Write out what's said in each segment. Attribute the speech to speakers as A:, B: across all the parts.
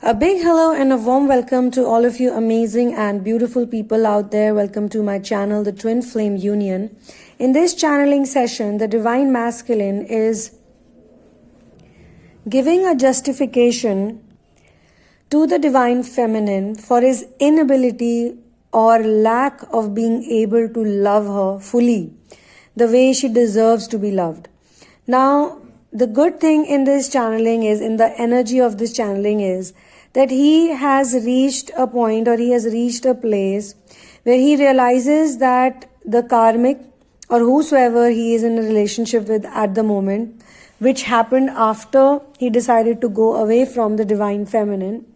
A: A big hello and a warm welcome to all of you amazing and beautiful people out there. Welcome to my channel, The Twin Flame Union. In this channeling session, the Divine Masculine is giving a justification to the Divine Feminine for his inability or lack of being able to love her fully, the way she deserves to be loved. Now, the good thing in this channeling is, in the energy of this channeling is, that he has reached a point or he has reached a place where he realizes that the karmic or whosoever he is in a relationship with at the moment, which happened after he decided to go away from the Divine Feminine,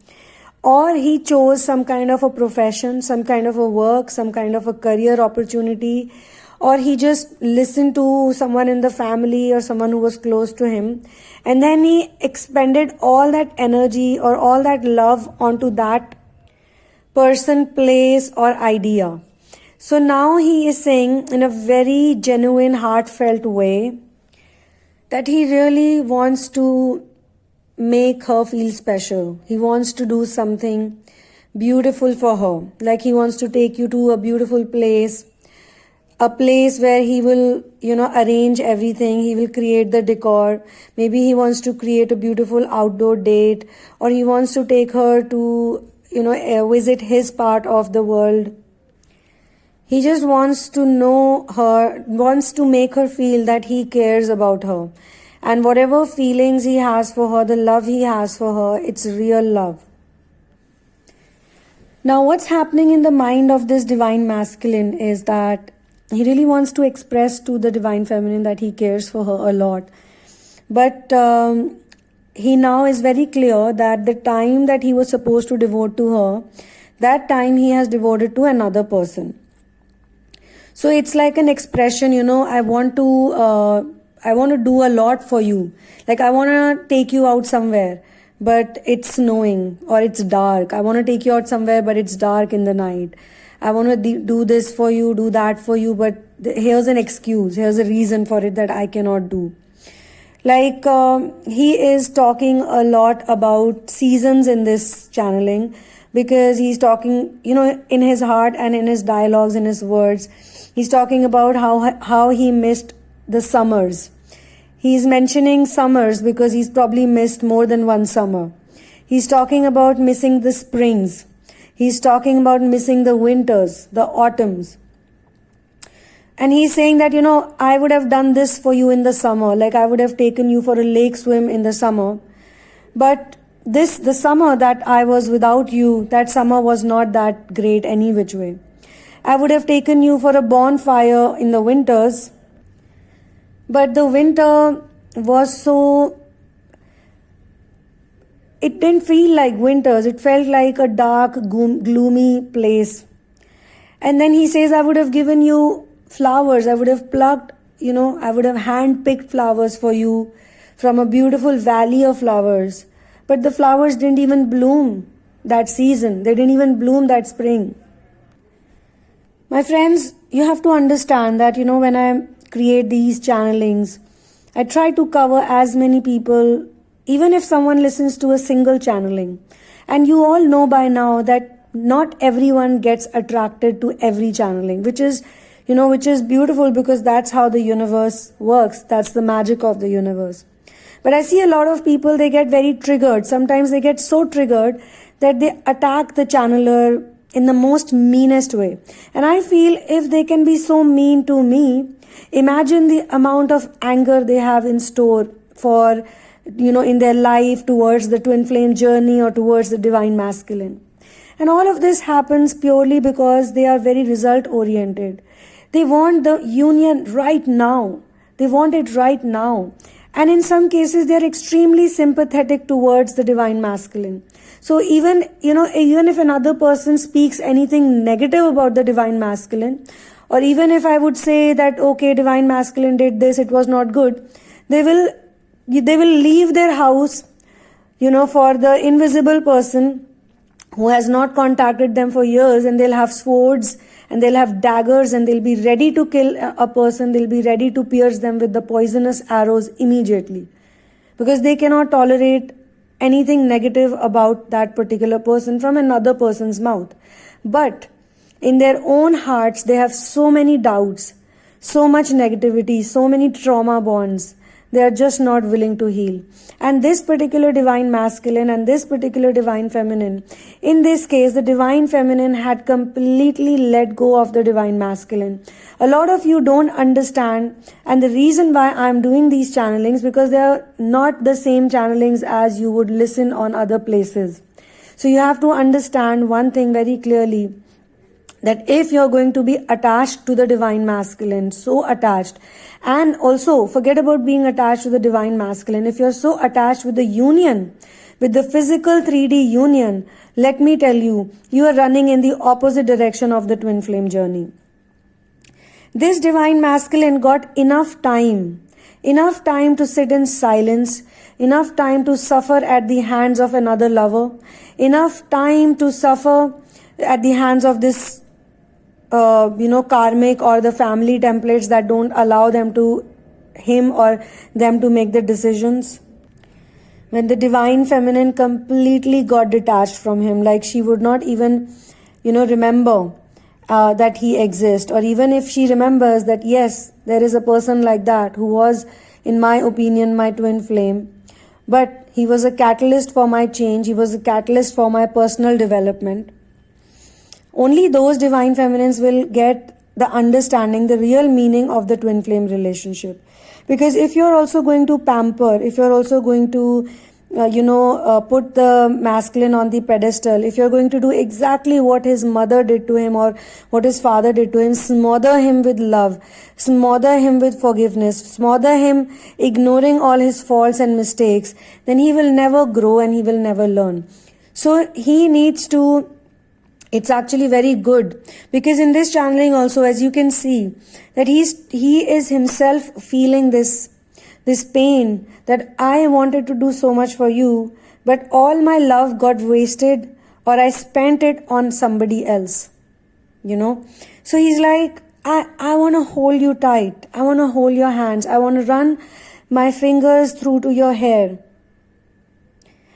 A: or he chose some kind of a profession, some kind of a work, some kind of a career opportunity, or he just listened to someone in the family or someone who was close to him, and then he expended all that energy or all that love onto that person, place, or idea. So now he is saying in a very genuine, heartfelt way that he really wants to make her feel special. He wants to do something beautiful for her. Like he wants to take you to a beautiful place, a place where he will, arrange everything. He will create the decor. Maybe he wants to create a beautiful outdoor date, or he wants to take her to, visit his part of the world. He just wants to know her, wants to make her feel that he cares about her. And whatever feelings he has for her, the love he has for her, it's real love. Now, what's happening in the mind of this Divine Masculine is that he really wants to express to the Divine Feminine that he cares for her a lot. But he now is very clear that the time that he was supposed to devote to her, that time he has devoted to another person. So it's like an expression, I want to do a lot for you. Like I want to take you out somewhere, but it's snowing or it's dark. I want to take you out somewhere, but it's dark in the night. I want to do this for you, do that for you, but here's an excuse, here's a reason for it that I cannot do. Like he is talking a lot about seasons in this channeling, because he's talking, in his heart and in his dialogues, in his words, he's talking about how he missed the summers. He's mentioning summers because he's probably missed more than one summer. He's talking about missing the springs. He's talking about missing the winters, the autumns. And he's saying that, I would have done this for you in the summer. Like I would have taken you for a lake swim in the summer. But the summer that I was without you, that summer was not that great any which way. I would have taken you for a bonfire in the winters. But the winter was so... It didn't feel like winters. It felt like a dark, gloomy place. And then he says, I would have given you flowers. I would have plucked, I would have hand-picked flowers for you from a beautiful valley of flowers. But the flowers didn't even bloom that season. They didn't even bloom that spring. My friends, you have to understand that, when I create these channelings, I try to cover as many people, even if someone listens to a single channeling. And you all know by now that not everyone gets attracted to every channeling, which is beautiful, because that's how the universe works. That's the magic of the universe. But I see a lot of people, they get very triggered. Sometimes they get so triggered that they attack the channeler in the most meanest way. And I feel if they can be so mean to me, imagine the amount of anger they have in store for, in their life towards the twin flame journey or towards the Divine Masculine. And all of this happens purely because they are very result oriented. They want the union right now. They want it right now. And in some cases, they are extremely sympathetic towards the Divine Masculine. So even if another person speaks anything negative about the Divine Masculine, or even if I would say that, okay, Divine Masculine did this, it was not good, they will leave their house, for the invisible person who has not contacted them for years, and they'll have swords and they'll have daggers and they'll be ready to kill a person. They'll be ready to pierce them with the poisonous arrows immediately, because they cannot tolerate anything negative about that particular person from another person's mouth. But in their own hearts, they have so many doubts, so much negativity, so many trauma bonds. They are just not willing to heal. And this particular divine masculine and this particular divine feminine, in this case, the divine feminine had completely let go of the divine masculine. A lot of you don't understand, and the reason why I'm doing these channelings, because they are not the same channelings as you would listen on other places. So you have to understand one thing very clearly, that if you're going to be attached to the divine masculine, so attached, and also forget about being attached to the divine masculine, if you're so attached with the union, with the physical 3D union, let me tell you, you are running in the opposite direction of the twin flame journey. This divine masculine got enough time to sit in silence, enough time to suffer at the hands of another lover, enough time to suffer at the hands of this karmic or the family templates that don't allow him or them to make the decisions. When the divine feminine completely got detached from him, like she would not even, remember that he exists, or even if she remembers that yes, there is a person like that who was, in my opinion, my twin flame, but he was a catalyst for my change, he was a catalyst for my personal development. Only those divine feminines will get the understanding, the real meaning of the twin flame relationship. Because if you're also going to pamper, if you're also going to, put the masculine on the pedestal, if you're going to do exactly what his mother did to him or what his father did to him, smother him with love, smother him with forgiveness, smother him ignoring all his faults and mistakes, then he will never grow and he will never learn. So he needs to, it's actually very good, because in this channeling also, as you can see, that he is himself feeling this pain, that I wanted to do so much for you, but all my love got wasted, or I spent it on somebody else. So he's like, I want to hold you tight, I want to hold your hands, I want to run my fingers through to your hair,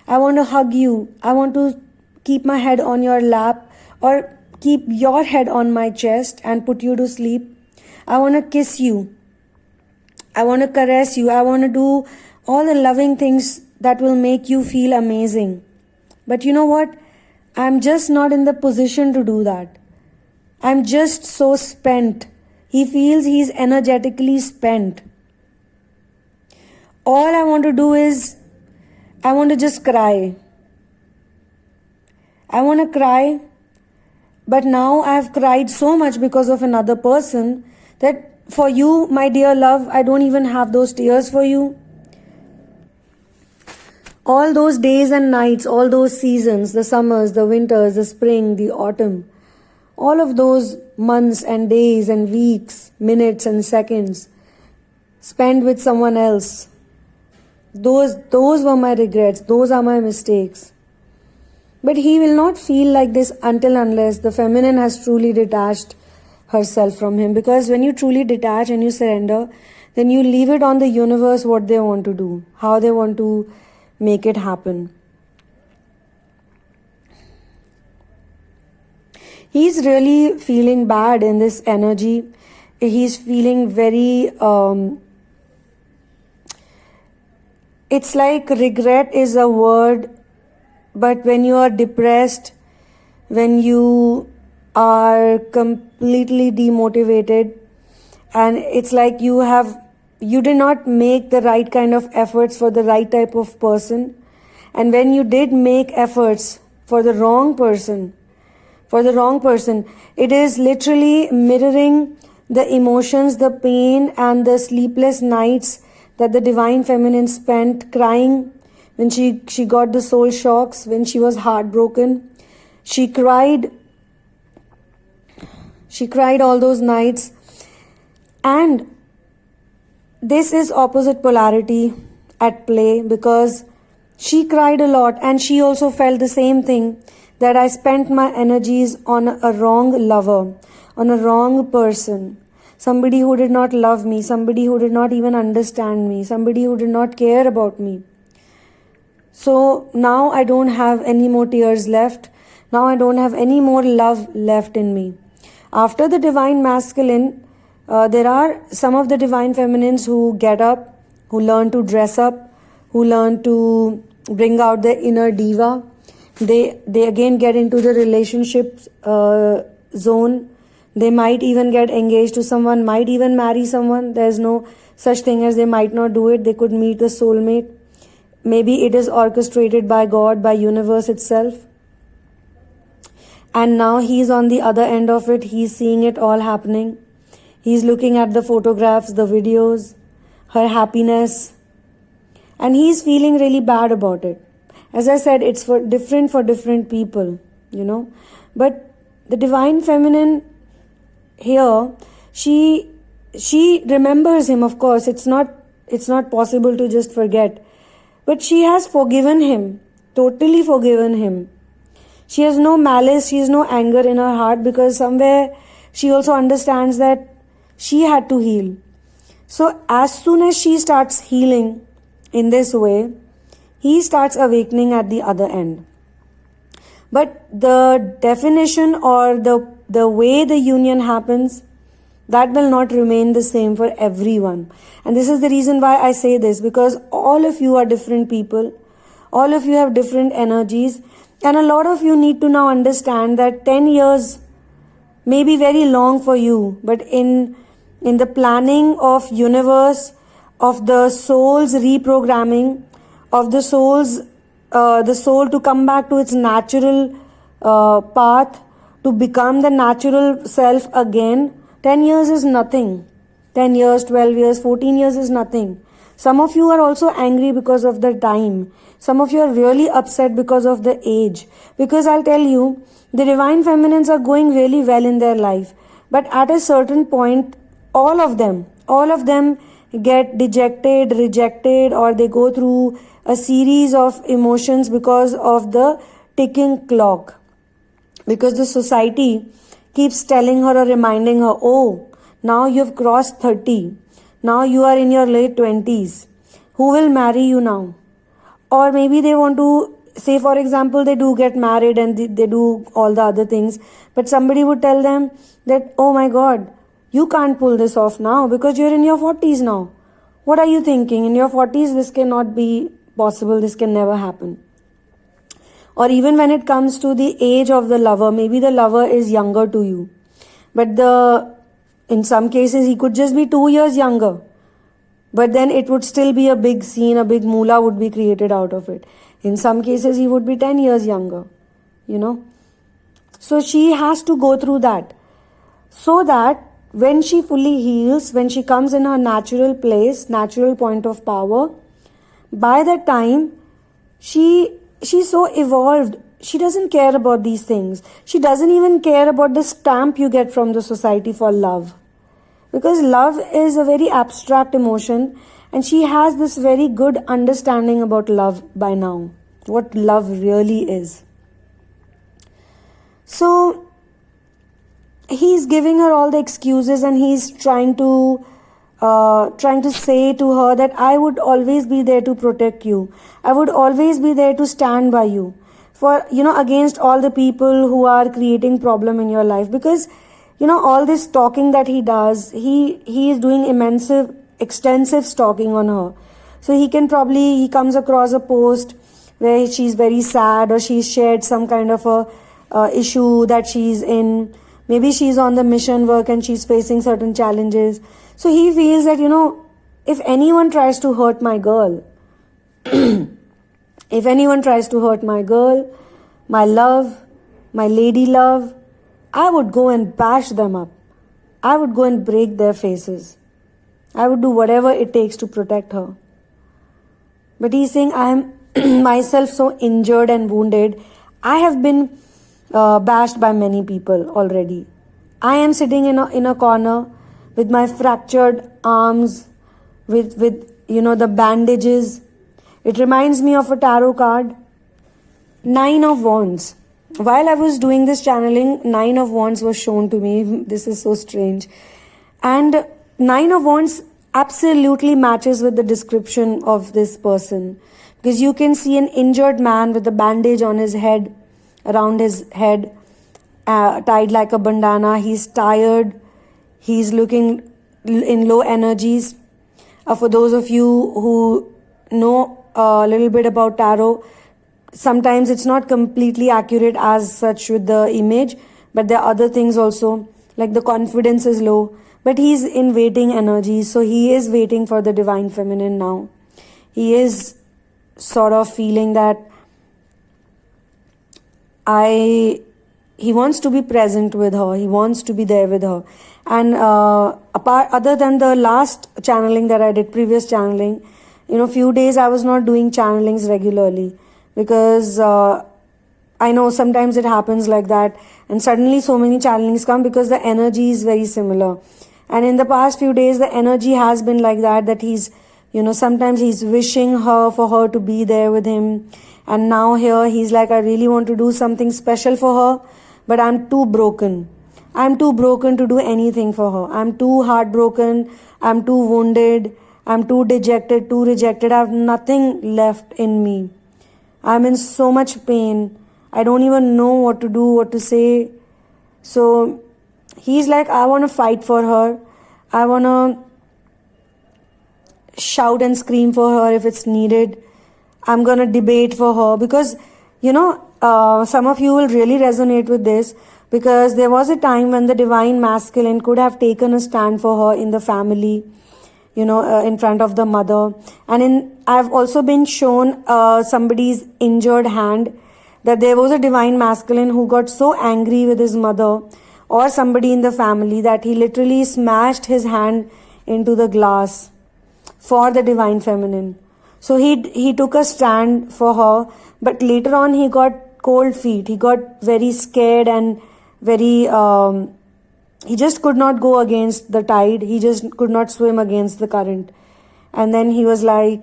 A: I want to hug you, I want to keep my head on your lap, or keep your head on my chest and put you to sleep. I want to kiss you. I want to caress you. I want to do all the loving things that will make you feel amazing. But you know what? I'm just not in the position to do that. I'm just so spent. He feels he's energetically spent. All I want to do is, I want to just cry. I want to cry. But now I have cried so much because of another person that for you, my dear love, I don't even have those tears for you. All those days and nights, all those seasons, the summers, the winters, the spring, the autumn, all of those months and days and weeks, minutes and seconds spent with someone else, those were my regrets, those are my mistakes. But he will not feel like this unless the feminine has truly detached herself from him. Because when you truly detach and you surrender, then you leave it on the universe what they want to do, how they want to make it happen. He's really feeling bad in this energy. He's feeling very, it's like regret is a word. But when you are depressed, when you are completely demotivated, and it's like you did not make the right kind of efforts for the right type of person, and when you did make efforts for the wrong person, it is literally mirroring the emotions, the pain and the sleepless nights that the divine feminine spent crying when she got the soul shocks, when she was heartbroken. She cried all those nights. And this is opposite polarity at play, because she cried a lot and she also felt the same thing, that I spent my energies on a wrong lover, on a wrong person, somebody who did not love me, somebody who did not even understand me, somebody who did not care about me. So now I don't have any more tears left. Now I don't have any more love left in me. After the divine masculine, there are some of the divine feminines who get up, who learn to dress up, who learn to bring out their inner diva. They again get into the relationship zone. They might even get engaged to someone, might even marry someone. There's no such thing as they might not do it. They could meet a soulmate. Maybe it is orchestrated by God, by universe itself. And now he's on the other end of it. He's seeing it all happening. He's looking at the photographs, the videos, her happiness. And he's feeling really bad about it. As I said, it's for different people, you know. But the divine feminine here, she remembers him, of course. It's not possible to just forget. But she has forgiven him, totally forgiven him. She has no malice, she has no anger in her heart, because somewhere she also understands that she had to heal. So as soon as she starts healing in this way, he starts awakening at the other end. But the definition or the way the union happens, that will not remain the same for everyone. And this is the reason why I say this, because all of you are different people. All of you have different energies. And a lot of you need to now understand that 10 years may be very long for you. But in the planning of universe, of the soul's reprogramming, of the soul to come back to its natural path, to become the natural self again, 10 years is nothing. 10 years, 12 years, 14 years is nothing. Some of you are also angry because of the time. Some of you are really upset because of the age. Because I'll tell you, the divine feminines are going really well in their life. But at a certain point, all of them get dejected, rejected, or they go through a series of emotions because of the ticking clock. Because the society keeps telling her or reminding her, oh, now you've crossed 30. Now you are in your late 20s. Who will marry you now? Or maybe they want to, say for example, they do get married and they do all the other things. But somebody would tell them that, oh my God, you can't pull this off now because you're in your 40s now. What are you thinking? In your 40s, this cannot be possible. This can never happen. Or even when it comes to the age of the lover, maybe the lover is younger to you. But in some cases, he could just be 2 years younger. But then it would still be a big scene, a big moolah would be created out of it. In some cases, he would be 10 years younger, you know. So she has to go through that. So that when she fully heals, when she comes in her natural place, natural point of power, by that time, she's so evolved. She doesn't care about these things. She doesn't even care about the stamp you get from the society for love. Because love is a very abstract emotion, and she has this very good understanding about love by now. What love really is. So he's giving her all the excuses, and he's trying to say to her that I would always be there to protect you. I would always be there to stand by you. For, against all the people who are creating problem in your life. Because, all this stalking that he does, he is doing extensive stalking on her. So he comes across a post where she's very sad, or she's shared some kind of a issue that she's in. Maybe she's on the mission work and she's facing certain challenges. So he feels that, if anyone tries to hurt my girl, if anyone tries to hurt my girl, my love, my lady love, I would go and bash them up. I would go and break their faces. I would do whatever it takes to protect her. But he's saying, I am myself so injured and wounded. I have been bashed by many people already. I am sitting in a corner with my fractured arms, with the bandages. It reminds me of a tarot card, 9 of Wands. While I was doing this channeling, 9 of Wands was shown to me. This is so strange. And 9 of Wands absolutely matches with the description of this person. because you can see an injured man with a bandage on his head, around his head, tied like a bandana. He's tired. He's looking in low energies. For those of you who know a little bit about tarot, sometimes it's not completely accurate as such with the image, but there are other things also, like the confidence is low, but he's in waiting energy. So he is waiting for the divine feminine now. He is sort of feeling that he wants to be present with her, he wants to be there with her. And other than the last channeling that I did, previous channeling, few days I was not doing channelings regularly, because I know sometimes it happens like that, and suddenly so many channelings come because the energy is very similar. And in the past few days the energy has been like that he's, sometimes he's wishing her for her to be there with him, and now here he's like, I really want to do something special for her, but I'm too broken to do anything for her. I'm too heartbroken, I'm too wounded, I'm too dejected, too rejected. I have nothing left in me. I'm in so much pain. I don't even know what to do, what to say. So he's like, I want to fight for her. I want to shout and scream for her if it's needed. I'm going to debate for her, because, some of you will really resonate with this, because there was a time when the divine masculine could have taken a stand for her in the family, in front of the mother. And I've also been shown somebody's injured hand, that there was a divine masculine who got so angry with his mother or somebody in the family that he literally smashed his hand into the glass for the divine feminine. So he took a stand for her, but later on he got cold feet. He got very scared and very he just could not go against the tide. He just could not swim against the current. And then he was like,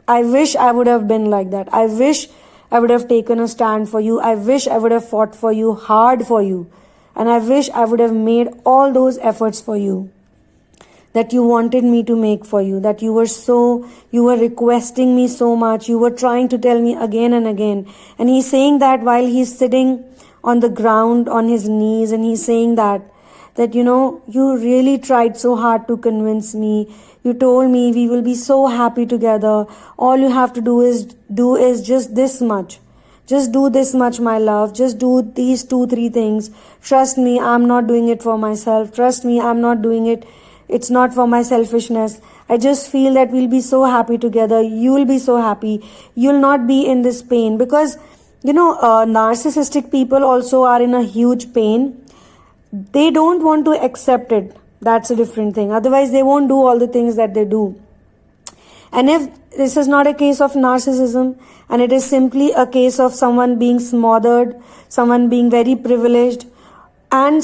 A: I wish I would have been like that. I wish I would have taken a stand for you. I wish I would have fought for you, hard for you. And I wish I would have made all those efforts for you that you wanted me to make for you, that you were requesting me so much. You were trying to tell me again and again. And he's saying that while he's sitting on the ground on his knees, and he's saying that you really tried so hard to convince me. You told me we will be so happy together. All you have to do is just this much. Just do this much, my love. Just do these 2-3 things. Trust me, I'm not doing it for myself. Trust me, I'm not doing it. It's not for my selfishness. I just feel that we'll be so happy together. You'll be so happy. You'll not be in this pain, because narcissistic people also are in a huge pain. They don't want to accept it. That's a different thing. Otherwise, they won't do all the things that they do. And if this is not a case of narcissism, and it is simply a case of someone being smothered, someone being very privileged, and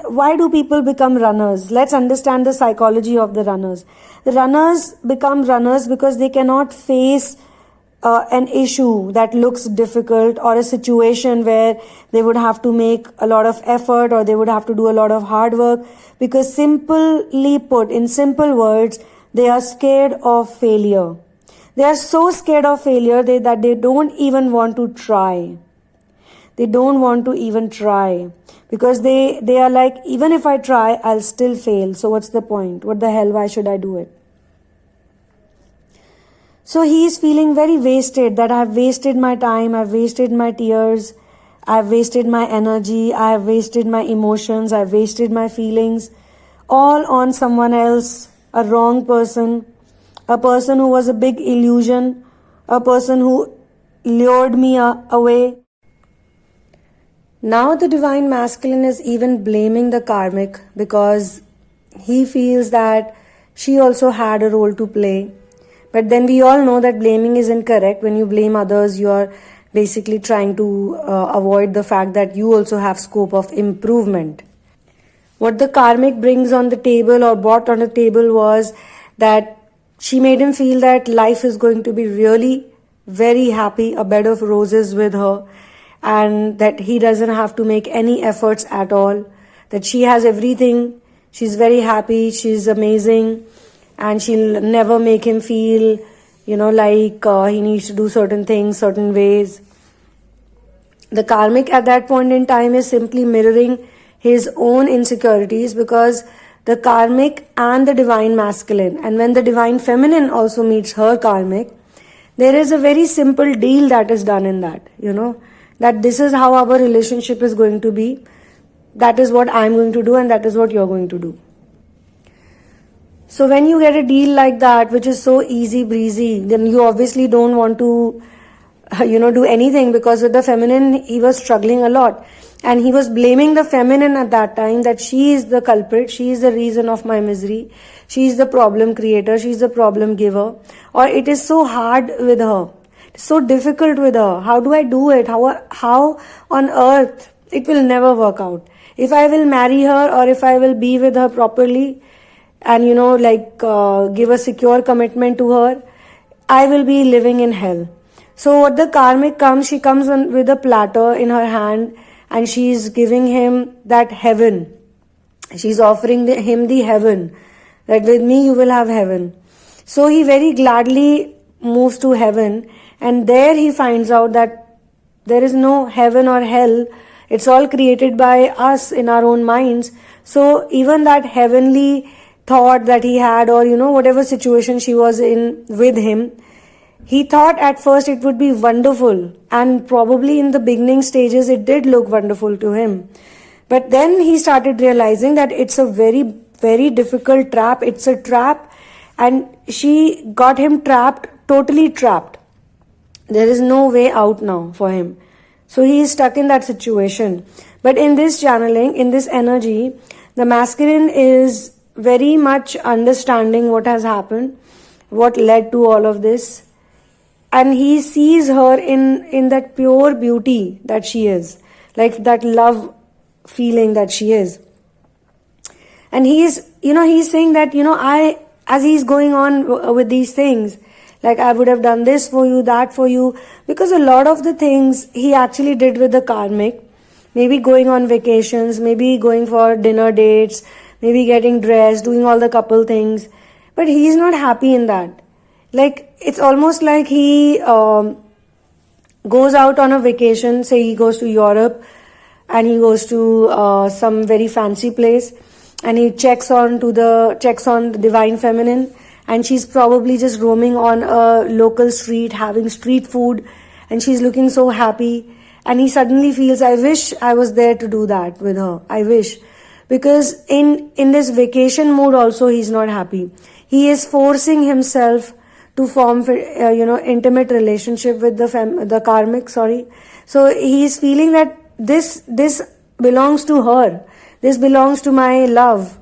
A: why do people become runners? Let's understand the psychology of the runners. The runners become runners because they cannot face an issue that looks difficult, or a situation where they would have to make a lot of effort, or they would have to do a lot of hard work, because simply put, in simple words, they are scared of failure. They are so scared of failure that they don't even want to try. They don't want to even try, because they are like, even if I try, I'll still fail. So what's the point? What the hell? Why should I do it? So he is feeling very wasted, that I've wasted my time, I've wasted my tears, I've wasted my energy, I've wasted my emotions, I've wasted my feelings, all on someone else, a wrong person, a person who was a big illusion, a person who lured me away. Now the divine masculine is even blaming the karmic, because he feels that she also had a role to play. But then we all know that blaming is incorrect. When you blame others, you are basically trying to avoid the fact that you also have scope of improvement. What the karmic brings on the table, or brought on the table, was that she made him feel that life is going to be really very happy, a bed of roses with her, and that he doesn't have to make any efforts at all, that she has everything, she's very happy, she's amazing, and she'll never make him feel like he needs to do certain things, certain ways. The karmic at that point in time is simply mirroring his own insecurities, because the karmic and the divine masculine, and when the divine feminine also meets her karmic, there is a very simple deal that is done in that, that this is how our relationship is going to be. That is what I'm going to do, and that is what you're going to do. So when you get a deal like that, which is so easy breezy, then you obviously don't want to, do anything, because with the feminine, he was struggling a lot. And he was blaming the feminine at that time, that she is the culprit, she is the reason of my misery, she is the problem creator, she is the problem giver. Or it is so hard with her, it's so difficult with her. How do I do it? How on earth? It will never work out. If I will marry her, or if I will be with her properly, and give a secure commitment to her, I will be living in hell. So what the karmic comes, she comes with a platter in her hand, and she is giving him that heaven. She's offering him the heaven, that with me you will have heaven. So he very gladly moves to heaven, and there he finds out that there is no heaven or hell. It's all created by us in our own minds. So even that heavenly thought that he had, or whatever situation she was in with him, he thought at first it would be wonderful, and probably in the beginning stages it did look wonderful to him. But then he started realizing that it's a very, very difficult trap. It's a trap, and she got him trapped, totally trapped. There is no way out now for him. So he is stuck in that situation. But in this channeling, in this energy, the masculine is very much understanding what has happened, what led to all of this. And he sees her in that pure beauty that she is, like that love feeling that she is. And he's saying that, as he's going on with these things, like I would have done this for you, that for you, because a lot of the things he actually did with the karmic, maybe going on vacations, maybe going for dinner dates, maybe getting dressed, doing all the couple things, but he's not happy in that. Like, it's almost like he goes out on a vacation, say he goes to Europe, and he goes to some very fancy place, and he checks on the divine feminine, and she's probably just roaming on a local street, having street food, and she's looking so happy, and he suddenly feels, I wish I was there to do that with her. I wish. Because in this vacation mood also, he's not happy. He is forcing himself to form, intimate relationship with the karmic, So he is feeling that this belongs to her. This belongs to my love.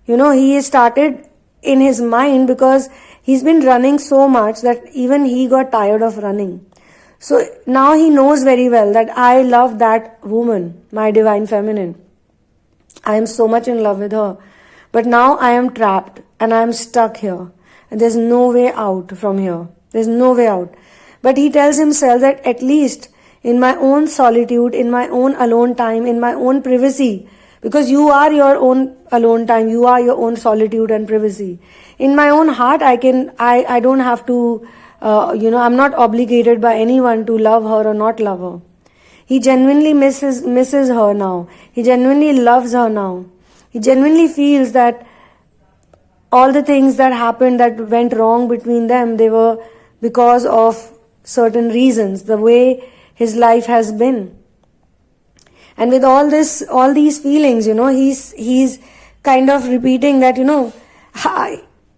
A: He started in his mind, because he's been running so much that even he got tired of running. So now he knows very well that I love that woman, my divine feminine. I am so much in love with her. But now I am trapped and I am stuck here. And there's no way out from here. There's no way out. But he tells himself that at least in my own solitude, in my own alone time, in my own privacy, because you are your own alone time, you are your own solitude and privacy. In my own heart, I don't have to, I'm not obligated by anyone to love her or not love her. He genuinely misses her now. He genuinely loves her now. He genuinely feels that all the things that happened, that went wrong between them, they were because of certain reasons, the way his life has been. And with all these feelings, he's kind of repeating that,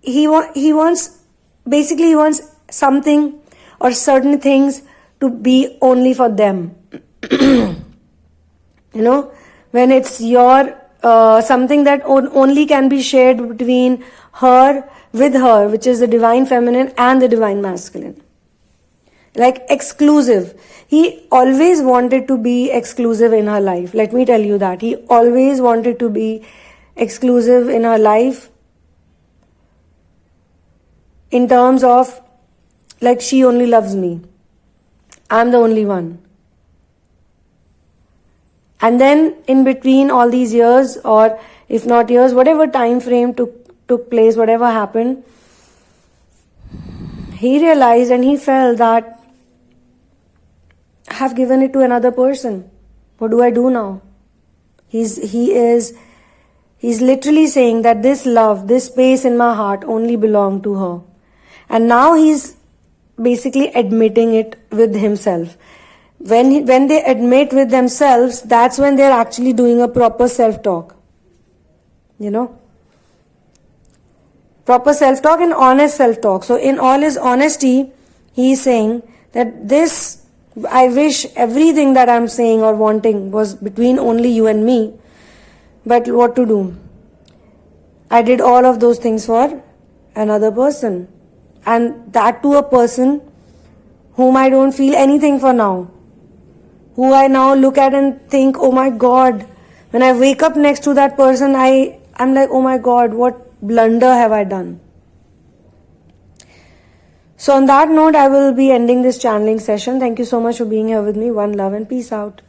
A: he wants something or certain things to be only for them. When it's your something that only can be shared between her, with her, which is the divine feminine and the divine masculine. Like exclusive. He always wanted to be exclusive in her life. Let me tell you that. He always wanted to be exclusive in her life, in terms of, like, she only loves me. I'm the only one. And then in between all these years, or if not years, whatever time frame took place, whatever happened, he realized and he felt that I have given it to another person. What do I do now? He's literally saying that this love, this space in my heart only belonged to her. And now he's basically admitting it with himself. When they admit with themselves, that's when they're actually doing a proper self-talk. You know? Proper self-talk and honest self-talk. So in all his honesty, he's saying that this, I wish everything that I'm saying or wanting was between only you and me. But what to do? I did all of those things for another person. And that to a person whom I don't feel anything for now. Who I now look at and think, oh my God. When I wake up next to that person, I'm like, oh my God, what blunder have I done? So on that note, I will be ending this channeling session. Thank you so much for being here with me. One love and peace out.